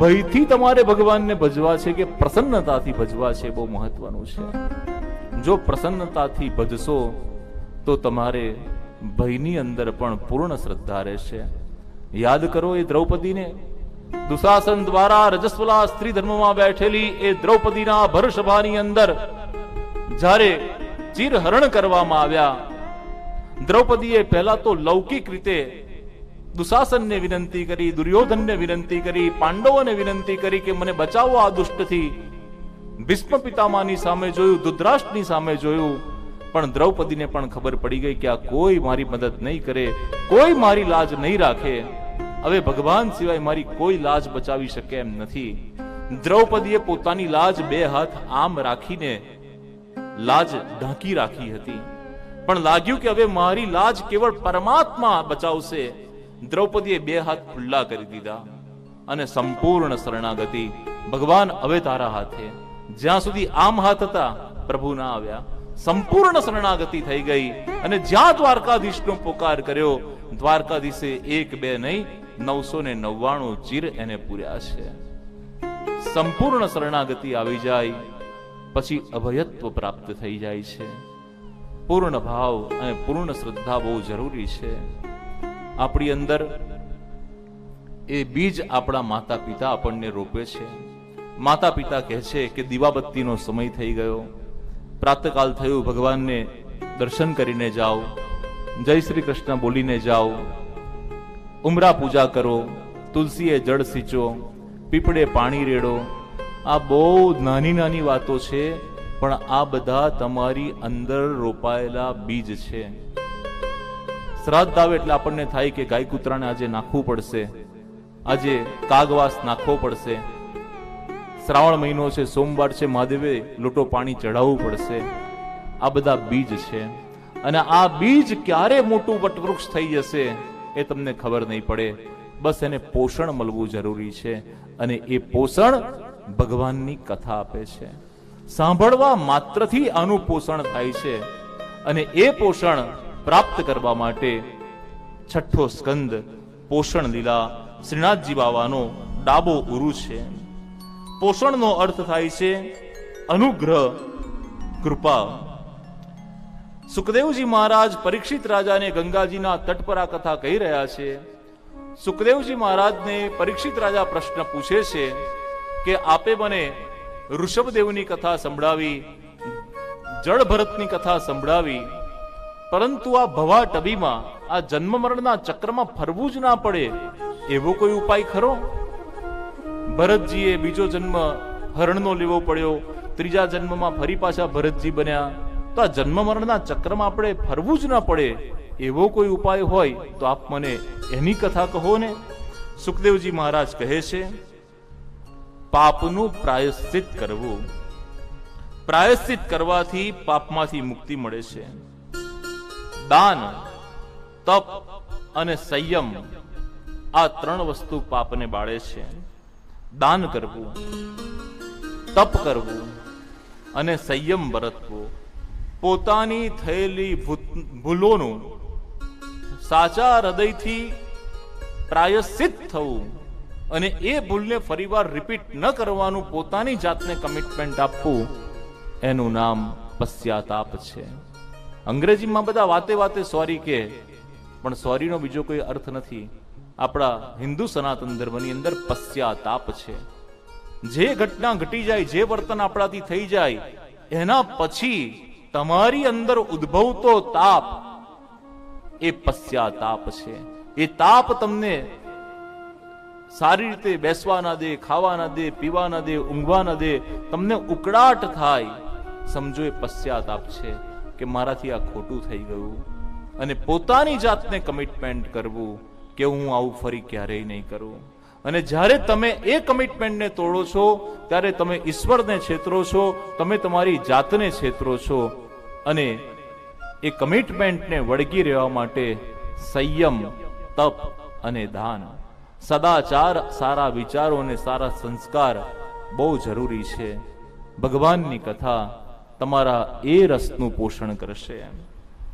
ભયથી તમારે ભગવાનને ભજવા છે કે પ્રસન્નતાથી ભજવા છે, બહુ મહત્વનું છે. જો પ્રસન્નતાથી ભજશો તો તમારે ભયની અંદર પણ પૂર્ણ શ્રદ્ધા રહેશે. યાદ કરો એ દ્રૌપદીને, દુશાસન દ્વારા રજસ્વલા સ્ત્રી ધર્મમાં બેઠેલી એ દ્રૌપદીના ભરસભાની અંદર જ્યારે ચીરહરણ કરવામાં આવ્યા, દ્રૌપદીએ પહેલા તો લૌકિક રીતે દુશાસનને વિનંતી કરી, દુર્યોધનને વિનંતી કરી, પાંડવોને વિનંતી કરી કે મને બચાવો આ દુષ્ટથી. ભીષ્મ પિતામહની સામે જોયું, ધૃતરાષ્ટ્રની સામે જોયું, પણ દ્રૌપદીને પણ ખબર પડી ગઈ કે આ કોઈ મારી મદદ નહીં કરે, કોઈ મારી લાજ નહીં રાખે. હવે ભગવાન સિવાય મારી કોઈ લાજ બચાવી શકે એમ નથી. દ્રૌપદીએ પોતાની લાજ બે હાથ આમ રાખીને લાજ ઢાંકી રાખી હતી, પણ લાગ્યું કે હવે મારી લાજ કેવળ પરમાત્મા બચાવશે. દ્રૌપદીએ બે હાથ ખુલ્લા કરી દીધા અને સંપૂર્ણ શરણાગતિ. ભગવાન હવે તારા હાથે. જ્યાં સુધી આમ હાથ હતા પ્રભુ ના આવ્યા, સંપૂર્ણ શરણાગતિ થઈ ગઈ. અને જ્યાં દ્વારકાધીશનો પોકાર કર્યો, દ્વારકાધીશે 1 2 નહીં 999 ચીર એને પૂર્યા છે. સંપૂર્ણ શરણાગતિ આવી જાય પછી અભયત્વ પ્રાપ્ત થઈ જાય છે. પૂર્ણ ભાવ અને પૂર્ણ શ્રદ્ધા બહુ જરૂરી છે. આપણી અંદર એ બીજ આપણા માતા પિતા આપણને રોપે છે. માતા પિતા કહે છે કે દીવાબત્તીનો સમય થઈ ગયો, પ્રાતકાલ થયું, ભગવાનને દર્શન કરીને જાઓ, જય શ્રી કૃષ્ણ બોલીને જાઓ, ઉમરા પૂજા કરો, તુલસીએ જળ સિંચો, પીપળે પાણી રેડો. આ બહુ નાની નાની વાતો છે, પણ આ બધા તમારી અંદર રોપાયેલા બીજ છે. શ્રાદ્ધ આવે એટલે આપણને થાય કે ગાય કૂતરાને આજે નાખવું પડશે, આજે કાગવાસ નાખવો પડશે, શ્રાવણ મહિનો છે, સોમવાર છે, મહાદેવે લોટો પાણી ચઢાવવું પડશે. આ બધા બીજ છે. અને આ બીજ ક્યારે મોટું વટવૃક્ષ થઈ જશે એ તમને ખબર નહીં પડે. બસ એને પોષણ મળવું જરૂરી છે, અને એ પોષણ ભગવાનની કથા આપે છે. સાંભળવા માત્રથી આનું પોષણ થાય છે. અને એ પોષણ પ્રાપ્ત કરવા માટે 6ઠ્ઠો સ્કંદ પોષણ લીલા શ્રીનાથજી બાવાનો ડાબો ઉરુ છે. પોષણનો અર્થ થાય છે અનુગ્રહ, કૃપા. સુખદેવજી મહારાજ પરીક્ષિત રાજાને ગંગાજીના તટ પર આ કથા કહી રહ્યા છે. સુખદેવજી મહારાજને પરીક્ષિત રાજા પ્રશ્ન પૂછે છે કે આપે મને ઋષભદેવની કથા સંભળાવી, જળભરતની કથા સંભળાવી, પરંતુ આ ભવા ટબીમાં, આ જન્મ મરણના ચક્રમાં ફરવું જ ના પડે એવો કોઈ ઉપાય ખરો? ભરતજીએ બીજો જન્મ હરણનો લેવો પડ્યો, ત્રીજા જન્મમાં ફરી પાછા ભરતજી બન્યા. તો આ જન્મ મરણના ચક્રમાં આપણે ફરવું જ ના પડે એવો કોઈ ઉપાય હોય તો આપ મને એની કથા કહો ને. સુખદેવજી મહારાજ કહે છે, પાપનું પ્રાયશ્ચિત કરવું. પ્રાયશ્ચિત કરવાથી પાપમાંથી મુક્તિ મળે છે. દાન, તપ અને સંયમ, આ 3 વસ્તુ પાપને બાળે છે. દાન કરવું, તપ કરવું અને સંયમ બરતવું. પોતાની થયેલી ભૂલોનું સાચા હૃદયથી પ્રાયશ્ચિત થવું અને એ ભૂલને ફરીવાર રિપીટ ન કરવાનું પોતાની જાતને કમિટમેન્ટ આપવું, એનું નામ પશ્ચાતાપ છે. અંગ્રેજીમાં બધા વાતે વાતે સોરી કે, પણ સોરીનો બીજો કોઈ અર્થ નથી. આપણા હિન્દુ સનાતન ધર્મની અંદર પશ્ચાતાપ છે. જે ઘટના ઘટી જાય, જે વર્તન આપણાથી થઈ જાય, એના પછી તમારી અંદર ઉદ્ભવતો તાપ એ પશ્ચાતાપ છે. એ તાપ તમને સારી રીતે બેસવા ના દે, ખાવા ના દે, પીવા ના દે, ઊંઘવા ના દે, તમને ઉકળાટ થાય. સમજો એ પશ્ચાતાપ છે કે મારાથી આ ખોટું થઈ ગયું. અને પોતાની જાતને કમિટમેન્ટ કરવું કે હું આવું ફરી ક્યારેય નહીં કરું. અને જ્યારે તમે એ કમિટમેન્ટને તોડો છો ત્યારે તમે ઈશ્વરને છેતરો છો, તમે તમારી જાતને છેતરો છો. અને એ કમિટમેન્ટને વળગી રહેવા માટે સંયમ, તપ અને દાન, સદાચાર, સારા વિચારો અને સારા સંસ્કાર બહુ જરૂરી છે. ભગવાનની કથા તમારા એ રસનું પોષણ કરશે.